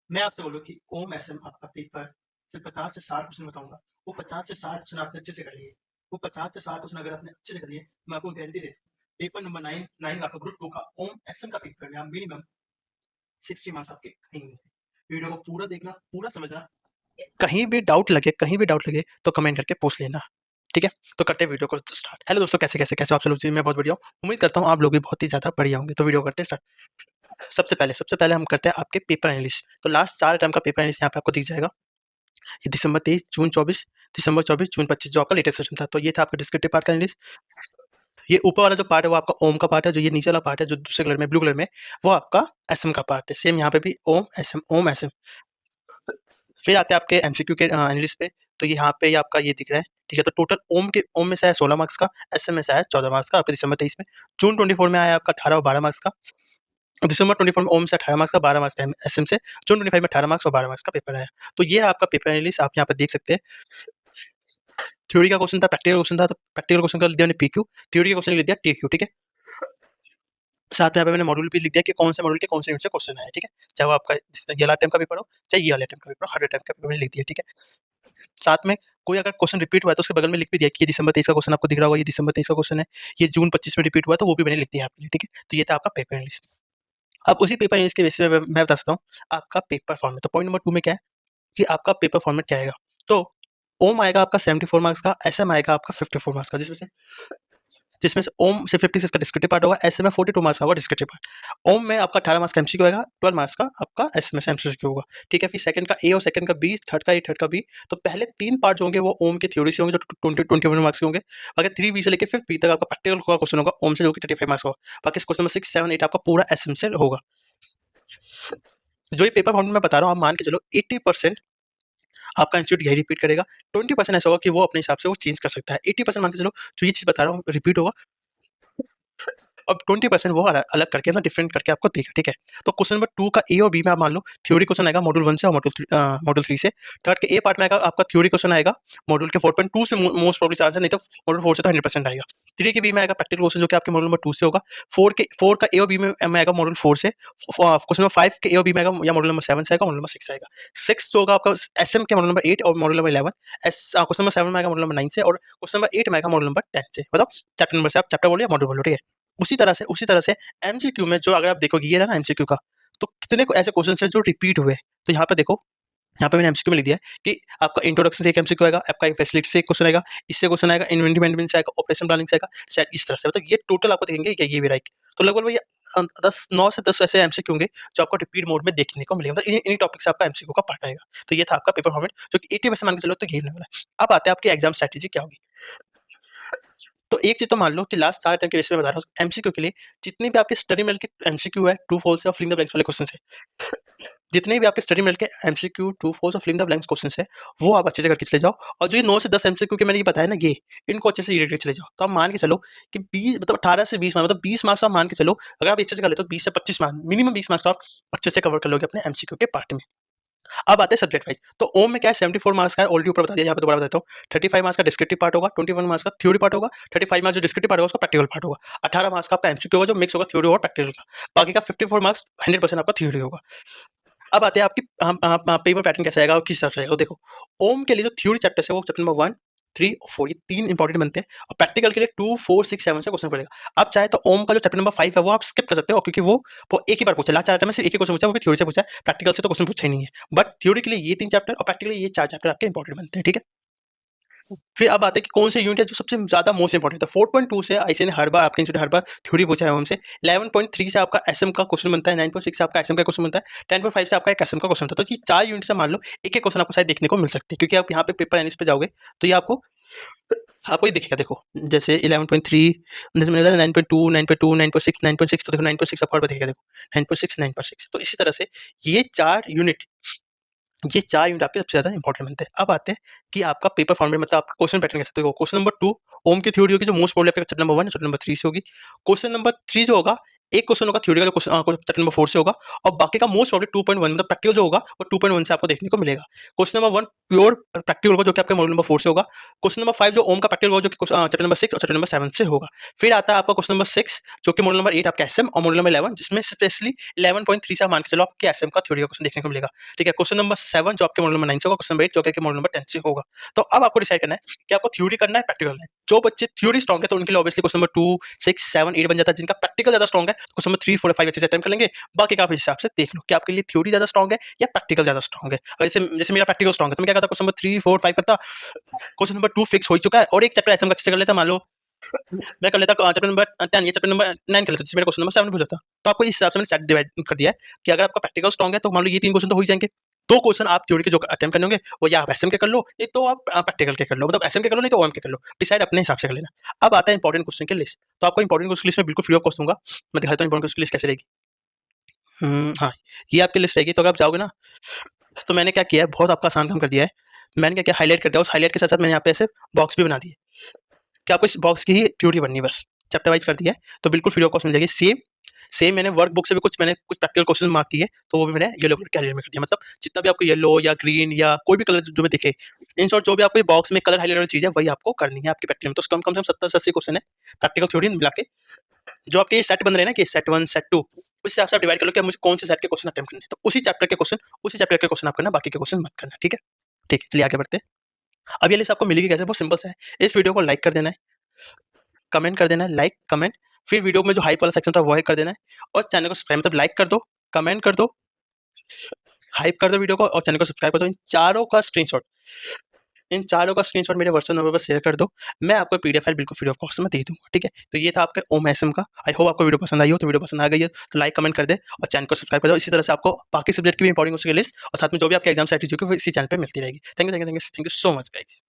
मैं आपसे बोलूँ कि ओम एसएम आपका पेपर सिर्फ 50 से 60 क्वेश्चन बताऊंगा, वो 50 से 60 क्वेश्चन आपने अच्छे से कर लिए, वो 50 से 60 क्वेश्न अगर आपने अच्छे से कर लिए, मैं आपको गारंटी देता हूँ पेपर नंबर 9 आपका ग्रुप 2 का ओम एसएम का पेपर में आप मिनिमम 60 मार्क्स आपके कहीं। वीडियो को पूरा देखना, पूरा समझना, कहीं भी डाउट लगे तो कमेंट करके पूछ लेना, ठीक है? तो करते हैं वीडियो को स्टार्ट। हेलो दोस्तों, कैसे आप सब लोग जी? मैं बहुत बढ़िया हूँ। उम्मीद करता हूँ आप लोग भी बहुत ही ज़्यादा बढ़िया होंगे। तो वीडियो करते हैं स्टार्ट। सबसे पहले हम करते हैं आपके पेपर एनालिसिस। तो लास्ट 4 टर्म का पेपर एनालिसिस यहाँ पे आपको दिख जाएगा। ये दिसंबर 23, जून 24, दिसंबर 24, जून 25 जो आपका लेटेस्ट सेशन था। तो ये था आपका डिस्क्रिप्टिव पार्ट का एनालिसिस। ये ऊपर वाला जो पार्ट है वो आपका ओम का पार्ट है, जो ये नीचे वाला पार्ट है जो दूसरे कलर में ब्लू कलर में, वो आपका एसएम का पार्ट है। सेम यहाँ पे भी ओम एसएम, ओम एसएम। फिर आते हैं आपके एमसीक्यू के एनालिसिस पे। तो यहाँ पे आपका ये दिख रहा है, ठीक है? तो टोटल ओम में से आया 16 मार्क्स का, एसएम में से आया 14 मार्क्स का आपके दिसंबर 23 में। जून 24 में आया आपका 18 और 12 मार्क्स का। दिसंबर 24 में ओम से 18 मार्क्स का, 12 मार्क्स का एसएम से। जून 25 में 18 मार्क्स और 12 मार्क्स का पेपर आया। तो ये है आपका पेपर एनालिसिस, आप यहाँ पे देख सकते हैं। थ्योरी का क्वेश्चन था, प्रैक्टिकल क्वेश्चन था, तो प्रैक्टिकल क्वेश्चन का लिख दिया मैंने पीक्यू, थ्योरी का क्वेश्चन लिख दिया टीक्यू, ठीक है? साथ में यहाँ पे मैंने मॉड्यूल भी लिख दिया कि कौन से मॉड्यूल के कौन से यूनिट से क्वेश्चन आया, ठीक है? चाहे वो आपका ये वाला टाइम का पेपर हो, चाहे ये वाले टाइम का पेपर हो, हर टाइम का पेपर मैंने लिख दिया, ठीक है? साथ में कोई अगर क्वेश्चन रिपीट हुआ है तो उसके बगल में लिख भी दिया कि ये दिसंबर 23 का क्वेश्चन आपको दिख रहा होगा, ये दिसंबर 23 का क्वेश्चन है, ये जून 25 में रिपीट हुआ है, तो वो भी मैंने लिख दिया आपके लिए, ठीक है? तो ये था आपका पेपर एनालिसिस। अब उसी पेपर एनालिसिस के बेसिस पे मैं बता सकता हूँ आपका पेपर फॉर्मेट। तो पॉइंट नंबर 2 में क्या है कि आपका पेपर फॉर्मेट क्या आएगा? तो ओम आएगा आपका 74 मार्क्स का, एसएम आएगा आपका 54 मार्क्स का, जिसमें से ओम से 56 इसका डिस्क्रिप्टिव पार्ट होगा, एसएम में 42 मार्क्स का होगा डिस्क्रिप्टिव पार्ट। ओम में आपका 18 मार्क्स का एमसीक्यू आएगा, 12 मार्क्स का आपका एसएम से एमसीक्यू होगा, ठीक है? फिर सेकंड का ए और सेकंड का बी, थर्ड का ए, थर्ड का बी। तो पहले 3 पार्ट जो होंगे वो ओम के थ्योरी से होंगे, जो 21 मार्क्स के होंगे। अगर 3 बी से लेके 5 बी तक आपका प्रैक्टिकल का क्वेश्चन होगा ओम से, जो कि 35 मार्क्स का होगा। बाकी क्वेश्चन नंबर 6, 7, 8 आपका पूरा एसएम से होगा। जो ये पेपर फॉर्मेट मैं बता रहा हूँ, आप मान के चलो 80% आपका इंस्टीट्यूट यही रिपीट करेगा। 20% ऐसा होगा कि वो अपने हिसाब से वो चेंज कर सकता है। 80% मान के चलो जो ये चीज़ बता रहा हूँ रिपीट होगा, अब 20% वो अलग करके ना डिफरेंट करके आपको देगा, ठीक है? तो क्वेश्चन नंबर 2 का ए और बी में आप मान लो थ्योरी क्वेश्चन आएगा मॉड्यूल 1 से और मॉड्यूल 3 से। थर्ड के ए पार्ट में आएगा आपका थ्योरी क्वेश्चन आएगा मॉड्यूल के 4.2 से, मोस्ट प्रोबेबली चांस है, नहीं तो मॉड्यूल 4 से तो 100% आएगा। 3 के बी में आएगा प्रैक्टिकल क्वेश्चन, जो कि आपके मॉड्यूल नंबर 2 से होगा। 4 का ए और बी में आएगा मॉड्यूल 4 से। क्वेश्चन नंबर 5 के ए और बी में आएगा, या मॉड्यूल नंबर 7 से आएगा, मॉड्यूल नंबर 6 आएगा। 6 जो होगा आपका एसएम के मॉड्यूल नंबर 8 और मॉड्यूल नंबर 11। क्वेश्चन नंबर 7 में आएगा मॉड्यूल नंबर 9 से, और क्वेश्चन नंबर 8 में आएगा मॉड्यूल नंबर 10 से। बताओ चैप्टर नंबर से, आप चैप्टर बोलो या मॉड्यूल बोलो, ठीक है? उसी तरह से एमसीक्यू में जो अगर आप देखोगे ये रहा ना एमसीक्यू का, तो कितने ऐसे क्वेश्चन है जो रिपीट हुए। तो यहाँ पे देखो, यहाँ पे मैंने एमसीक्यू में लिख दिया है कि आपका इंट्रोडक्शन से एक एमसीक्यू आएगा, आपका फैसिलिटी से एक क्वेश्चन आएगा, इससे क्वेश्चन आएगा, इन्वेंटरी मैनेजमेंट से आएगा, ऑपरेशन प्लानिंग से आएगा, शायद इस तरह से। मतलब ये टोटल आपको देखेंगे कि ये भी राइट। तो लगभग भैया 9 से 10 ऐसे एमसीक्यू होंगे जो आपको रिपीट मोड में देखने को मिलेगा। मतलब इन्हीं टॉपिक से आपका एमसीक्यू का पार्ट आएगा। तो ये था आपका पेपर फॉर्मेट, जो कि 80% मान के चलो तो यही होने वाला है। अब आते हैं आपकी एग्जाम स्ट्रेटेजी क्या होगी। तो एक चीज़ तो मान लो कि लास्ट 4 टाइम के बेस पे मैं बता रहा हूँ, एमसीक्यू के लिए जितनी भी आपके स्टडी मेल के एमसीक्यू है, ट्रू फॉल्स है और फिल इन द ब्लैंक्स वाले क्वेश्चन है, जितने भी आपके स्टडी मेल के एमसीक्यू, ट्रू फॉल्स और fill in the blanks question है, वो आप अच्छे से करके चले जाओ। और जो ये 9 से 10 एमसीक्यू के मैंने ये बताया ना, ये इनको अच्छे से रीड करके चले जाओ। तो आप मान के चलो कि 20 मतलब 18 से 20 मार्क्स, मतलब 20 मार्क्स आप मान के चलो, अगर आप अच्छे से कर लेते हो 20 से 25 मार्क्स, मिनिमम 20 मार्क्स तो आप अच्छे से कवर कर लोगे अपने एमसीक्यू के पार्ट में। अब आते हैं सब्जेक्ट वाइज। तो ओम में क्या है, 74 मार्क्स का है, ऑलरेडी ऊपर बता दिया, यहाँ पे दोबारा बताता हूँ। 35 मार्क्स का डिस्क्रिप्टिव पार्ट होगा, 21 मार्क्स का थ्योरी पार्ट होगा, 35 मार्क्स जो डिस्क्रिप्टिव पार्ट होगा उसका प्रैक्टिकल पार्ट होगा, 18 मार्क्स का आपका एमसीक्यू होगा जो मिक्स होगा थ्योरी और प्रैक्टिकल का, बाकी का 54 मार्क्स 100% आपका थ्योरी होगा। अब आते हैं आपकी पेपर पैटर्न कैसा आएगा और किस हिसाब से आएगा। तो देखो, ओम के लिए जो थ्योरी चैप्टर्स है वो चैप्टर नंबर 1, 3 और 4 ये 3 इंपॉर्टेंट बनते हैं, और प्रैक्टिकल के लिए 2, 4, 6, 7 से क्वेश्चन पड़ेगा। आप चाहे तो ओम का जो चैप्टर नंबर 5 है वो आप स्किप कर सकते हो, क्योंकि वो एक ही बार पूछा है। लास्ट चैप्टर में सिर्फ एक ही क्वेश्चन पूछा है, वो भी थ्योरी से पूछा है, प्रैक्टिकल से तो क्वेश्चन पूछा ही नहीं है। बट थ्योरी के लिए ये 3 चैप्टर और प्रैक्टिकल ये 4 चैप्टर आपके इंपॉर्टेंट बनते हैं, ठीक है? फिर अब आते हैं कि कौन से यूनिट है जो सबसे ज़्यादा मोस्ट इंपॉर्टेंट है। 4.2 से आईसीएसई ने हर बार आपके इंस्टीट्यूट हर बार थ्योरी पूछा है हमसे। 11.3 से आपका एसएम का क्वेश्चन बनता है, 9.6 से आपका एसएम का क्वेश्चन बनता है, 10.5 से आपका एक एसएम का क्वेश्चन बनता है। तो ये 4 यूनिट से मान लो एक-एक क्वेश्चन आपको शायद देखने को मिल सकते हैं, क्योंकि आप यहाँ पे पेपर एनालिसिस पे जाओगे तो ये आपको आपको ये दिखेगा। देखो जैसे 11.3, जैसे मैंने बताया 9.2, 9.2, 9.6, 9.6, तो देखो 9.6 आपको हर बार दिखेगा, देखो 9.6, 9.6। तो इसी तरह से ये 4 यूनिट आपके सबसे ज़्यादा इंपॉर्टेंट बनते हैं। अब आते हैं कि आपका पेपर फॉर्मेट, मतलब आपका क्वेश्चन पैटर्न कैसे होगा। क्वेश्चन नंबर 2 ओम की थ्योरी होगी, जो मोस्ट प्रोबेबली आपके चैप्टर नंबर 1 और चैप्टर नंबर 3 से होगी। क्वेश्चन नंबर 3 जो होगा एक क्वेश्चन होगा थ्योरी का, जो चैप्टर नंबर 4 से होगा, और बाकी का मोस्ट प्रॉब्ली 2.1 मतलब प्रैक्टिकल जो होगा वो 2.1 से आपको देखने को मिलेगा। क्वेश्चन नंबर 1 प्योर प्रैक्टिकल होगा, जो कि आपके मॉड्यूल नंबर 4 से होगा। क्वेश्चन नंबर 5 जो ओम का प्रैक्टिकल होगा, जो कि चैप्टर नंबर 6 और चैप्टर नंबर 7 से होगा। फिर आता है आपका क्वेश्चन नंबर 6 जो कि मॉड्यूल नंबर 8 आपका एसएम, और मॉड्यूल नंबर 11 जिसमें स्पेशली 11.3 से आप मान के चलो आपके एसएम का थ्योरी का क्वेश्चन देखने को मिलेगा। ठीक है, क्वेश्चन नंबर 7 जो आपके मॉड्यूल नंबर 9 से होगा, क्वेश्चन नंबर 8 जो कि आपके मॉड्यूल नंबर 10 से होगा। तो अब आपको डिसाइड करना है कि आपको थ्योरी करना है प्रैक्टिकल करना है। जो बच्चे थ्योरी स्ट्रांग है तो उनके लिए ऑब्वियसली क्वेश्चन नंबर 2 6 7 8 बन जाता है। जिनका प्रैक्टिकल ज्यादा स्ट्रांग है क्वेश्चन नंबर 3 4 5 अच्छे से अटेम्प्ट कर लेंगे। बाकी का आप इस हिसाब से देख लो कि आपके लिए थ्योरी ज्यादा स्ट्रांग है या प्रैक्टिकल ज्यादा स्ट्रांग है। और जैसे जैसे मेरा प्रैक्टिकल स्ट्रांग है तो मैं क्या करता, क्वेश्चन नंबर 3 4 5 करता, क्वेश्चन नंबर 2 फिक्स हो चुका है और एक चैप्टर ऐसा अच्छे से कर लेता, मान लो मैं कर लेता चैप्टर नंबर 10 या चैप्टर नंबर 9 कर लेता, जिसमें मेरा क्वेश्चन नंबर 7 हो जाता। तो आपको इस हिसाब से मैंने सेट डिवाइड कर दिया है कि अगर आपका प्रैक्टिकल स्ट्रांग है तो मान लो ये 3 क्वेश्चन तो हो ही जाएंगे। 2 क्वेश्चन आप थ्योरी के जो अटेम्प्ट करने होंगे वो या आप एसएम के कर लो, नहीं तो आप प्रैक्टिकल के कर लो, मतलब एसएम के कर लो नहीं तो ओएम के कर लो, डिसाइड अपने हिसाब से कर लेना। अब आता है इंपॉर्टेंट क्वेश्चन की लिस्ट। तो आपको इंपॉर्टेंट क्वेश्चन लिस्ट में बिल्कुल फ्री ऑफ कॉस्ट दूंगा। मैं दिखाता हूँ इंपॉर्टेंट क्वेश्चन लिस्ट कैसे रहेगी। हाँ, ये आपकी लिस्ट रहेगी। तो अगर आप जाओगे ना, तो मैंने क्या किया है, बहुत आपका आसान काम कर दिया है। मैंने क्या किया, हाईलाइट कर दिया, उस हाईलाइट के साथ साथ मैंने यहाँ पे ऐसे बॉक्स भी बना दिए कि आपको इस बॉक्स की ही थ्योरी बननी है, बस चैप्टर वाइज कर दिया है। तो बिल्कुल फ्री ऑफ कॉस्ट मिल जाएगी। सेम सेम मैंने वर्क बुक से भी मैंने कुछ प्रैक्टिकल क्वेश्चन मार्क किए, तो वो भी मैंने येलो कलर के हाईलाइट में कर दिया। मतलब जितना भी आपको येलो या ग्रीन या कोई भी कलर जो भी दिखे, इन शॉर्ट जो भी आपको बॉक्स में कलर हाईलाइट वाली चीज है वही आपको करनी है आपके प्रैक्टिकल में। तो कम से कम 70 से 80 क्वेश्चन है प्रैक्टिकल थ्योरी मिला के, जो आपके सेट बन रहे हैं ना कि सेट 1 सेट 2, उस हिसाब से आप डिवाइड कर लो कि मुझे कौन से सेट के क्वेश्चन अटेम्प्ट करने हैं। तो उसी चैप्टर के क्वेश्चन आप करना, बाकी के क्वेश्चन मत करना। ठीक है, ठीक है, चलिए आगे बढ़ते हैं। अब ये लिस्ट आपको मिलेगी कैसे, बहुत सिंपल सा है। इस वीडियो को लाइक कर देना है, कमेंट कर देना है, लाइक कमेंट, फिर वीडियो में जो हाइप वाला सेक्शन था वो कर देना है, और चैनल को सब्सक्राइब, मतलब लाइक कर दो, कमेंट कर दो, हाइप कर दो वीडियो को, और चैनल को सब्सक्राइब कर दो। इन चारों का स्क्रीनशॉट मेरे व्हाट्सएप नंबर पर शेयर कर दो। मैं आपको पीडीएफ फाइल बिल्कुल फ्री ऑफ कॉस्ट में दे दूंगा। ठीक है, तो ये था आपका ओम एसएम का। आई होप आपको वीडियो पसंद आई हो। तो वीडियो पसंद आ गई है तो लाइक कमेंट कर दे और चैनल को सब्सक्राइब कर दो। इसी तरह से आपको बाकी सब्जेक्ट की भी इंपॉर्टेंट उसकी लिस्ट और साथ में जो भी आपके एग्जाम स्ट्रेटेजी होगी इसी चैनल पर मिलती रहेगी। Thank you so much guys.